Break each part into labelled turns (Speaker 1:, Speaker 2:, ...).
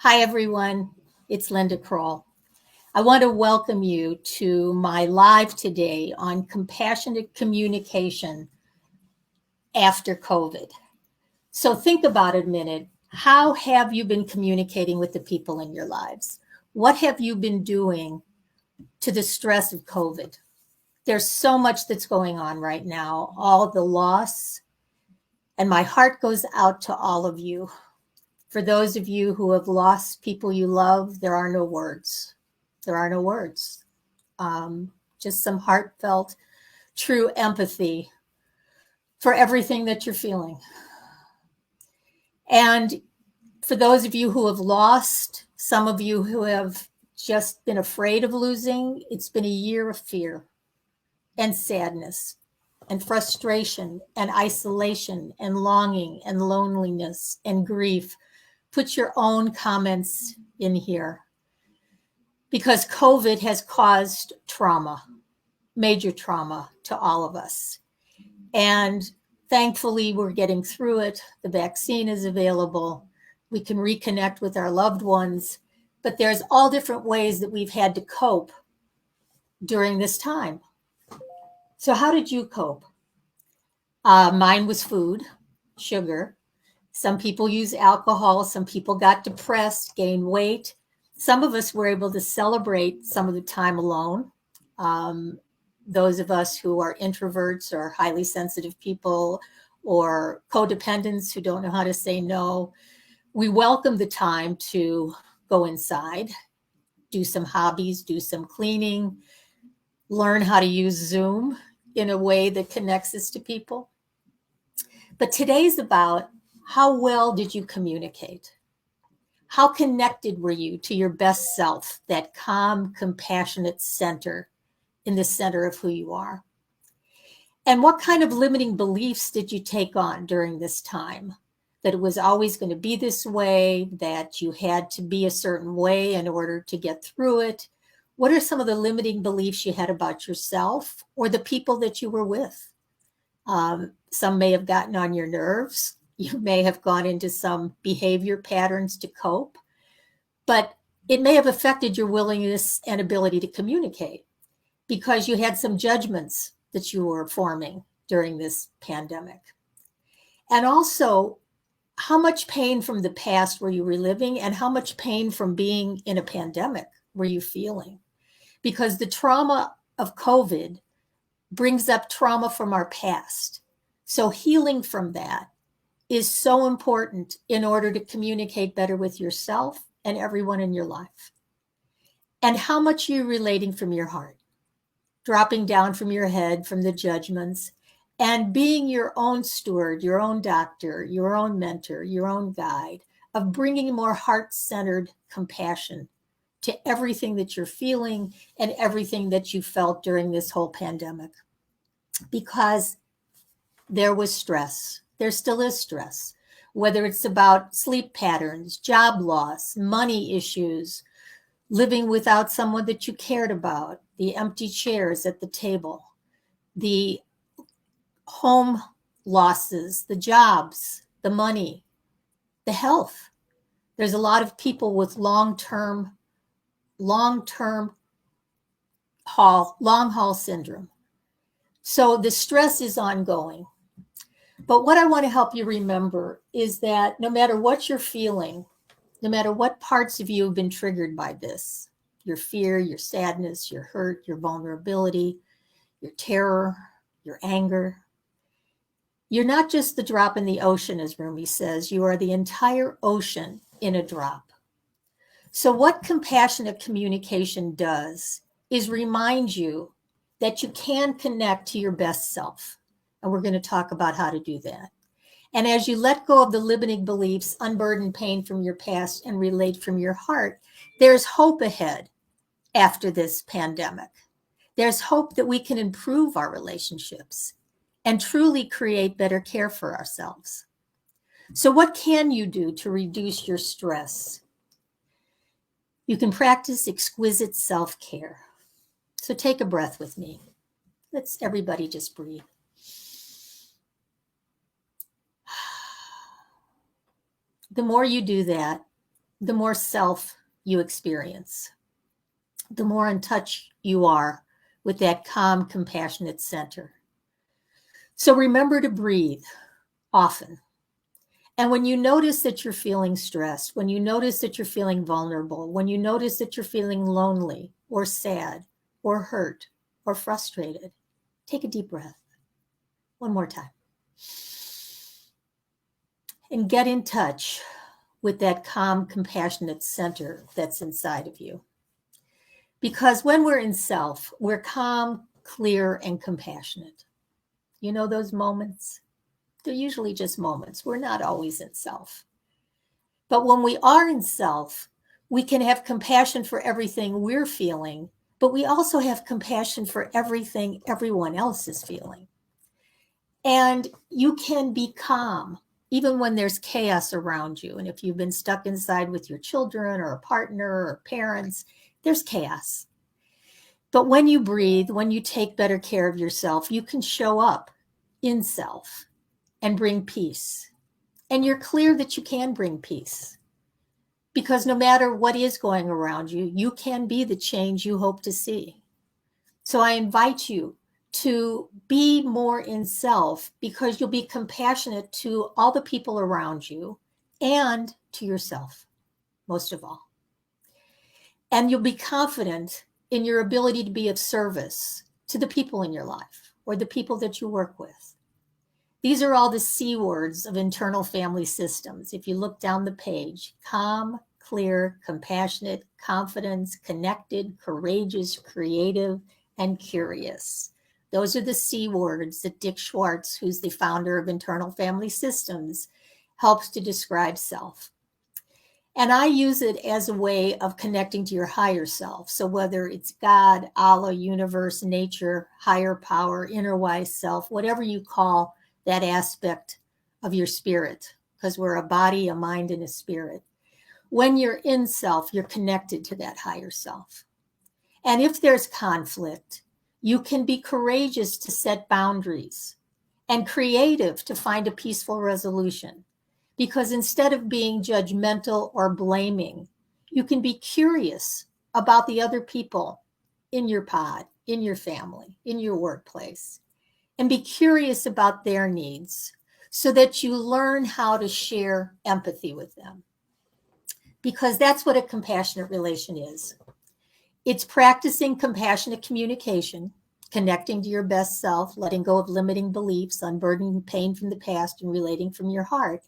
Speaker 1: Hi, everyone. It's Linda Kroll. I want to welcome you to my live today on compassionate communication after COVID. So think about it a minute. How have you been communicating with the people in your lives? What have you been doing to the stress of COVID? There's so much that's going on right now, all the loss, and my heart goes out to all of you. For those of you who have lost people you love, there are no words. There are no words. Just some heartfelt, true empathy for everything that you're feeling. And for those of you who have lost, some of you who have just been afraid of losing, it's been a year of fear and sadness and frustration and isolation and longing and loneliness and grief. Put your own comments in here because COVID has caused trauma, major trauma to all of us. And thankfully, we're getting through it. The vaccine is available. We can reconnect with our loved ones, but there's all different ways that we've had to cope during this time. So how did you cope? Mine was food, sugar. Some people use alcohol. Some people got depressed, gained weight. Some of us were able to celebrate some of the time alone. Those of us who are introverts or highly sensitive people or codependents who don't know how to say no, we welcome the time to go inside, do some hobbies, do some cleaning, learn how to use Zoom in a way that connects us to people. But today's about how well did you communicate? How connected were you to your best self, that calm, compassionate center in the center of who you are? And what kind of limiting beliefs did you take on during this time? That it was always going to be this way, that you had to be a certain way in order to get through it? What are some of the limiting beliefs you had about yourself or the people that you were with? Some may have gotten on your nerves. You may have gone into some behavior patterns to cope, but it may have affected your willingness and ability to communicate because you had some judgments that you were forming during this pandemic. And also, how much pain from the past were you reliving, and how much pain from being in a pandemic were you feeling? Because the trauma of COVID brings up trauma from our past. So healing from that is so important in order to communicate better with yourself and everyone in your life. And how much are you relating from your heart, dropping down from your head, from the judgments, and being your own steward, your own doctor, your own mentor, your own guide, of bringing more heart-centered compassion to everything that you're feeling and everything that you felt during this whole pandemic. Because there was stress. There still is stress, whether it's about sleep patterns, job loss, money issues, living without someone that you cared about, the empty chairs at the table, the home losses, the jobs, the money, the health. There's a lot of people with long-term long haul syndrome. So the stress is ongoing. But what I want to help you remember is that no matter what you're feeling, no matter what parts of you have been triggered by this, your fear, your sadness, your hurt, your vulnerability, your terror, your anger, you're not just the drop in the ocean, as Rumi says, you are the entire ocean in a drop. So what compassionate communication does is remind you that you can connect to your best self. And we're going to talk about how to do that. And as you let go of the limiting beliefs, unburden pain from your past, and relate from your heart, there's hope ahead after this pandemic. There's hope that we can improve our relationships and truly create better care for ourselves. So what can you do to reduce your stress? You can practice exquisite self-care. So take a breath with me. Let's everybody just breathe. The more you do that, the more self you experience, the more in touch you are with that calm, compassionate center. So remember to breathe often. And when you notice that you're feeling stressed, when you notice that you're feeling vulnerable, when you notice that you're feeling lonely or sad or hurt or frustrated, take a deep breath. One more time. And get in touch with that calm, compassionate center that's inside of you. Because when we're in self, we're calm, clear, and compassionate. You know those moments? They're usually just moments. We're not always in self. But when we are in self, we can have compassion for everything we're feeling, but we also have compassion for everything everyone else is feeling. And you can be calm even when there's chaos around you. And if you've been stuck inside with your children or a partner or parents, there's chaos. But when you breathe, when you take better care of yourself, you can show up in self and bring peace. And you're clear that you can bring peace. Because no matter what is going around you, you can be the change you hope to see. So I invite you to be more in self, because you'll be compassionate to all the people around you and to yourself, most of all. And you'll be confident in your ability to be of service to the people in your life or the people that you work with. These are all the C words of internal family systems. If you look down the page: calm, clear, compassionate, confidence, connected, courageous, creative, and curious. Those are the C words that Dick Schwartz, who's the founder of Internal Family Systems, helps to describe self. And I use it as a way of connecting to your higher self. So whether it's God, Allah, universe, nature, higher power, inner wise self, whatever you call that aspect of your spirit, because we're a body, a mind, and a spirit. When you're in self, you're connected to that higher self. And if there's conflict, you can be courageous to set boundaries and creative to find a peaceful resolution. Because instead of being judgmental or blaming, you can be curious about the other people in your pod, in your family, in your workplace, and be curious about their needs so that you learn how to share empathy with them. Because that's what a compassionate relation is. It's practicing compassionate communication, connecting to your best self, letting go of limiting beliefs, unburdening pain from the past, and relating from your heart.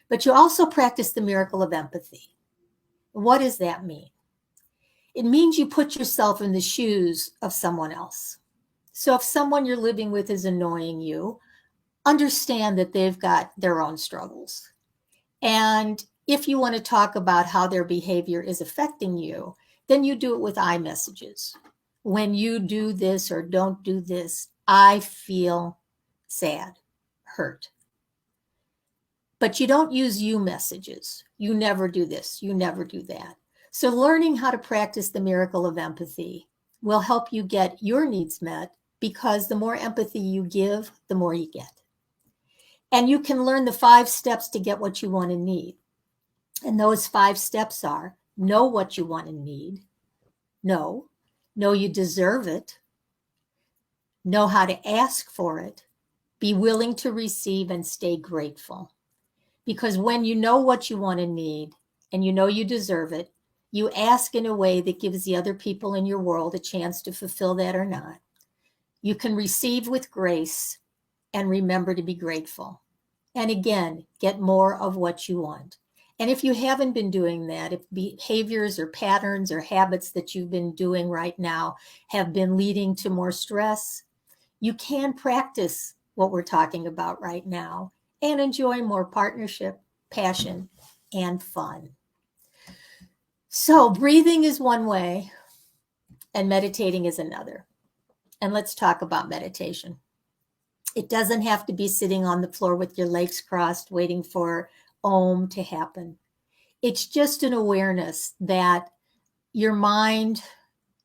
Speaker 1: But you also practice the miracle of empathy. What does that mean? It means you put yourself in the shoes of someone else. So if someone you're living with is annoying you, understand that they've got their own struggles. And if you want to talk about how their behavior is affecting you, then you do it with I messages. When you do this or don't do this, I feel sad, hurt. But you don't use you messages. You never do this. You never do that. So learning how to practice the miracle of empathy will help you get your needs met, because the more empathy you give, the more you get. And you can learn the 5 steps to get what you want and need. And those 5 steps are: know what you want and need. Know you deserve it. Know how to ask for it. Be willing to receive and stay grateful. Because when you know what you want and need, and you know you deserve it, you ask in a way that gives the other people in your world a chance to fulfill that or not. You can receive with grace and remember to be grateful. And again, get more of what you want. And if you haven't been doing that, if behaviors or patterns or habits that you've been doing right now have been leading to more stress, you can practice what we're talking about right now and enjoy more partnership, passion, and fun. So breathing is one way and meditating is another. And let's talk about meditation. It doesn't have to be sitting on the floor with your legs crossed, waiting for Om to happen. It's just an awareness that your mind,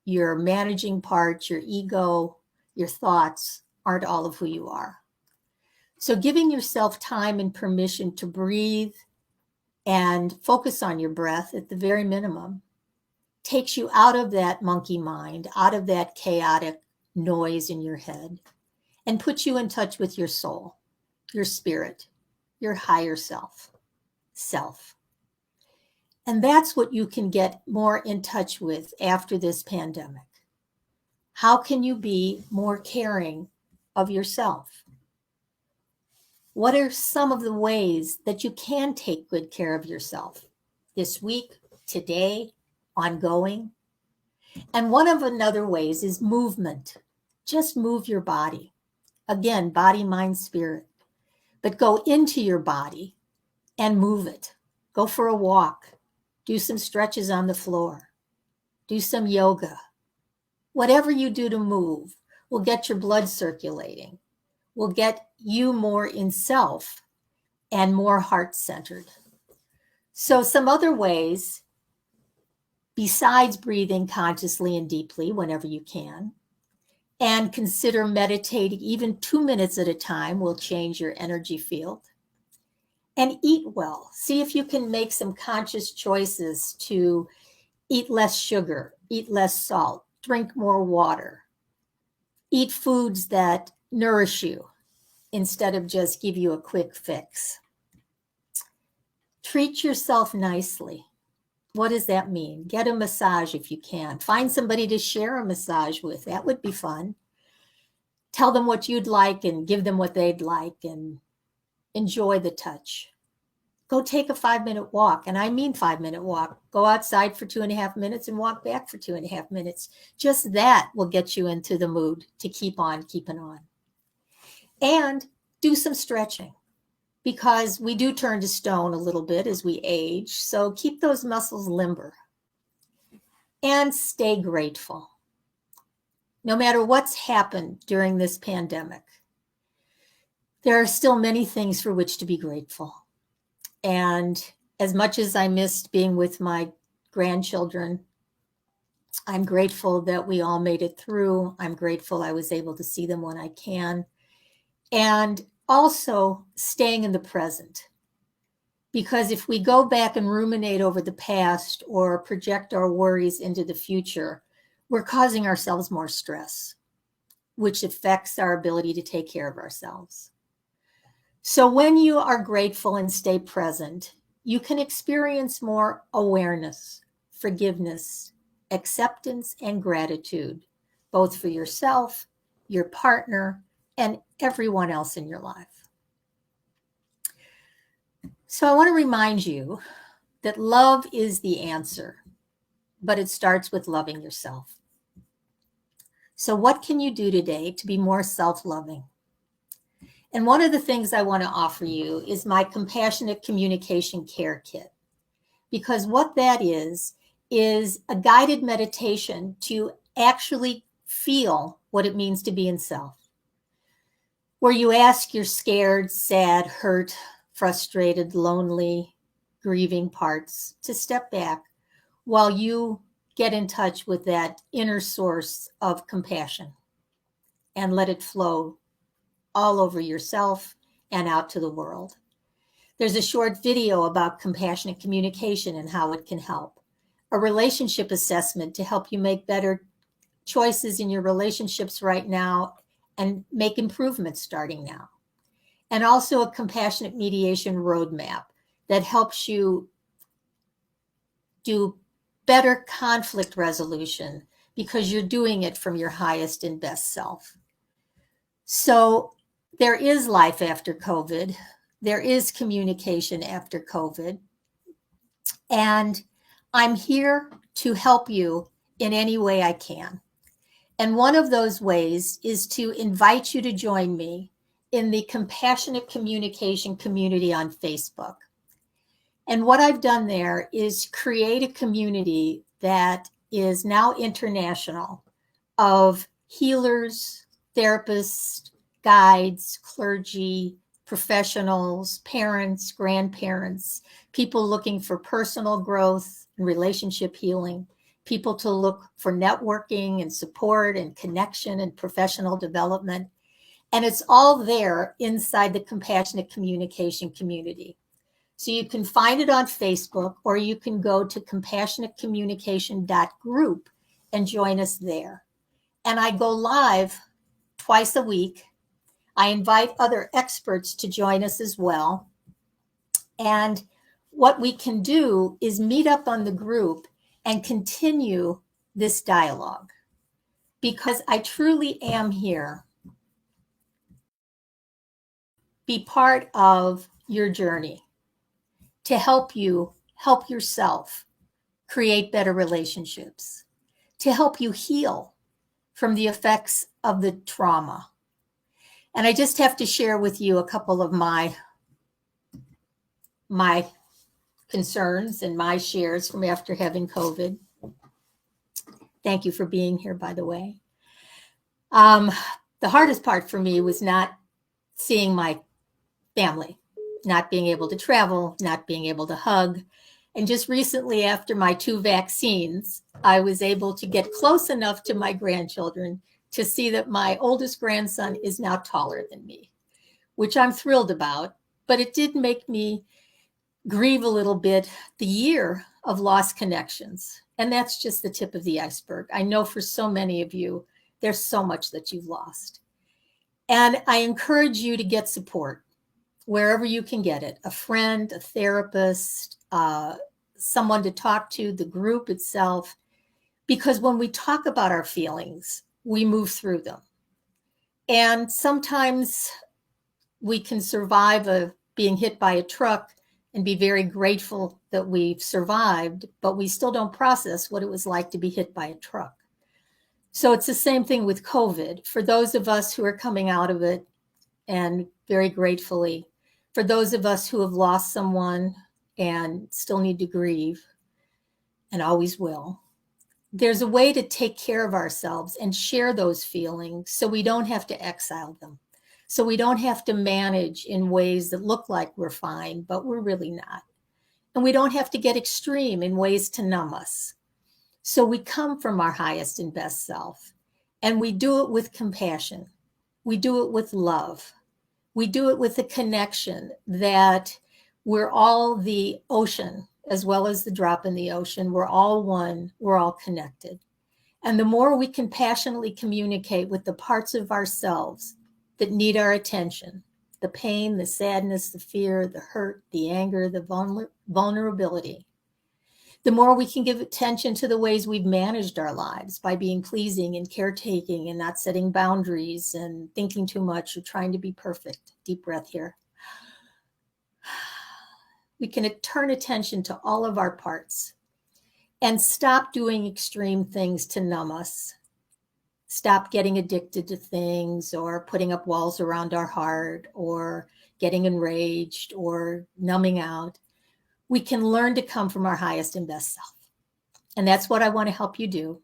Speaker 1: your managing parts, your ego, your thoughts aren't all of who you are. So giving yourself time and permission to breathe and focus on your breath at the very minimum takes you out of that monkey mind, out of that chaotic noise in your head, and puts you in touch with your soul, your spirit, your higher self. And that's what you can get more in touch with after this pandemic. How can you be more caring of yourself? What are some of the ways that you can take good care of yourself this week, today, ongoing? And one of another ways is movement. Just move your body. Again, body, mind, spirit. But go into your body and move it. Go for a walk. Do some stretches on the floor. Do some yoga. Whatever you do to move will get your blood circulating, will get you more in self and more heart-centered. So some other ways, besides breathing consciously and deeply whenever you can, and consider meditating even 2 minutes at a time will change your energy field. And eat well. See if you can make some conscious choices to eat less sugar, eat less salt, drink more water, eat foods that nourish you instead of just give you a quick fix. Treat yourself nicely. What does that mean? Get a massage if you can. Find somebody to share a massage with. That would be fun. Tell them what you'd like and give them what they'd like and enjoy the touch. Go take a 5-minute walk. And I mean 5-minute walk. Go outside for 2.5 minutes and walk back for 2.5 minutes. Just that will get you into the mood to keep on keeping on. And do some stretching, because we do turn to stone a little bit as we age. So keep those muscles limber. And stay grateful. No matter what's happened during this pandemic, there are still many things for which to be grateful. And as much as I missed being with my grandchildren, I'm grateful that we all made it through. I'm grateful I was able to see them when I can. And also staying in the present. Because if we go back and ruminate over the past or project our worries into the future, we're causing ourselves more stress, which affects our ability to take care of ourselves. So when you are grateful and stay present, you can experience more awareness, forgiveness, acceptance, and gratitude, both for yourself, your partner, and everyone else in your life. So I want to remind you that love is the answer, but it starts with loving yourself. So what can you do today to be more self-loving? And one of the things I want to offer you is my Compassionate Communication Care Kit. Because what that is a guided meditation to actually feel what it means to be in self. Where you ask your scared, sad, hurt, frustrated, lonely, grieving parts to step back while you get in touch with that inner source of compassion and let it flow all over yourself and out to the world. There's a short video about compassionate communication and how it can help. A relationship assessment to help you make better choices in your relationships right now and make improvements starting now. And also a compassionate mediation roadmap that helps you do better conflict resolution because you're doing it from your highest and best self. So there is life after COVID. There is communication after COVID. And I'm here to help you in any way I can. And one of those ways is to invite you to join me in the Compassionate Communication community on Facebook. And what I've done there is create a community that is now international of healers, therapists, guides, clergy, professionals, parents, grandparents, people looking for personal growth and relationship healing, people to look for networking and support and connection and professional development. And it's all there inside the Compassionate Communication community. So you can find it on Facebook, or you can go to compassionatecommunication.group and join us there. And I go live twice a week. I invite other experts to join us as well. And what we can do is meet up on the group and continue this dialogue, because I truly am here, be part of your journey, to help you help yourself create better relationships, to help you heal from the effects of the trauma. And I just have to share with you a couple of my concerns and my shares from after having COVID. Thank you for being here, by the way. The hardest part for me was not seeing my family, not being able to travel, not being able to hug. And just recently, after my 2 vaccines, I was able to get close enough to my grandchildren to see that my oldest grandson is now taller than me, which I'm thrilled about. But it did make me grieve a little bit the year of lost connections. And that's just the tip of the iceberg. I know for so many of you, there's so much that you've lost. And I encourage you to get support wherever you can get it, a friend, a therapist, someone to talk to, the group itself. Because when we talk about our feelings, we move through them. And sometimes we can survive being hit by a truck and be very grateful that we've survived, but we still don't process what it was like to be hit by a truck. So it's the same thing with COVID. For those of us who are coming out of it, and very gratefully, for those of us who have lost someone and still need to grieve, and always will, there's a way to take care of ourselves and share those feelings so we don't have to exile them. So we don't have to manage in ways that look like we're fine, but we're really not. And we don't have to get extreme in ways to numb us. So we come from our highest and best self, and we do it with compassion. We do it with love. We do it with a connection that we're all the ocean as well as the drop in the ocean. We're all one. We're all connected. And the more we can passionately communicate with the parts of ourselves that need our attention, the pain, the sadness, the fear, the hurt, the anger, the vulnerability, the more we can give attention to the ways we've managed our lives by being pleasing and caretaking and not setting boundaries and thinking too much or trying to be perfect. Deep breath here. We can turn attention to all of our parts and stop doing extreme things to numb us. Stop getting addicted to things or putting up walls around our heart or getting enraged or numbing out. We can learn to come from our highest and best self. And that's what I want to help you do.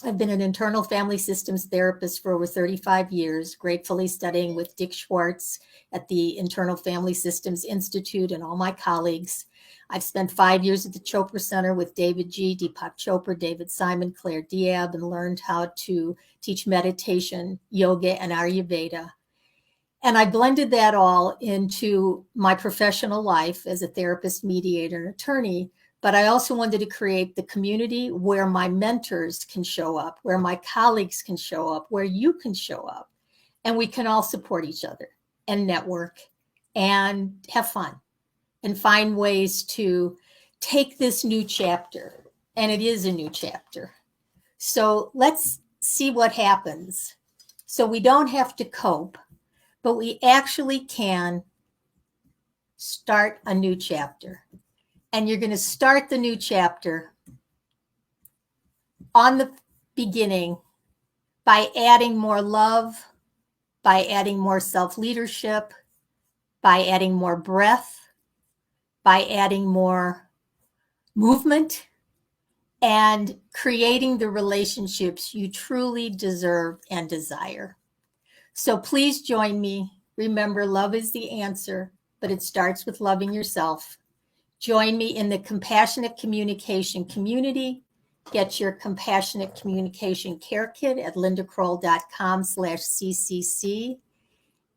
Speaker 1: I've been an internal family systems therapist for over 35 years, gratefully studying with Dick Schwartz at the Internal Family Systems Institute and all my colleagues. I've spent 5 years at the Chopra Center with David G., Deepak Chopra, David Simon, Claire Diab, and learned how to teach meditation, yoga, and Ayurveda. And I blended that all into my professional life as a therapist, mediator, and attorney. But I also wanted to create the community where my mentors can show up, where my colleagues can show up, where you can show up. And we can all support each other and network and have fun and find ways to take this new chapter. And it is a new chapter. So let's see what happens. So we don't have to cope, but we actually can start a new chapter. And you're going to start the new chapter on the beginning by adding more love, by adding more self-leadership, by adding more breath, by adding more movement, and creating the relationships you truly deserve and desire. So please join me. Remember, love is the answer, but it starts with loving yourself. Join me in the Compassionate Communication community. Get your Compassionate Communication Care Kit at lindakroll.com/CCC.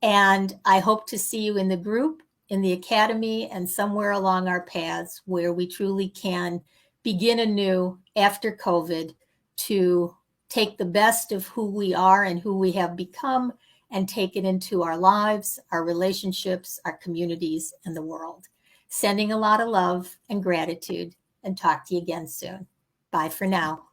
Speaker 1: And I hope to see you in the group. in the academy and somewhere along our paths where we truly can begin anew after COVID to take the best of who we are and who we have become and take it into our lives, our relationships, our communities, and the world. Sending a lot of love and gratitude, and talk to you again soon. Bye for now.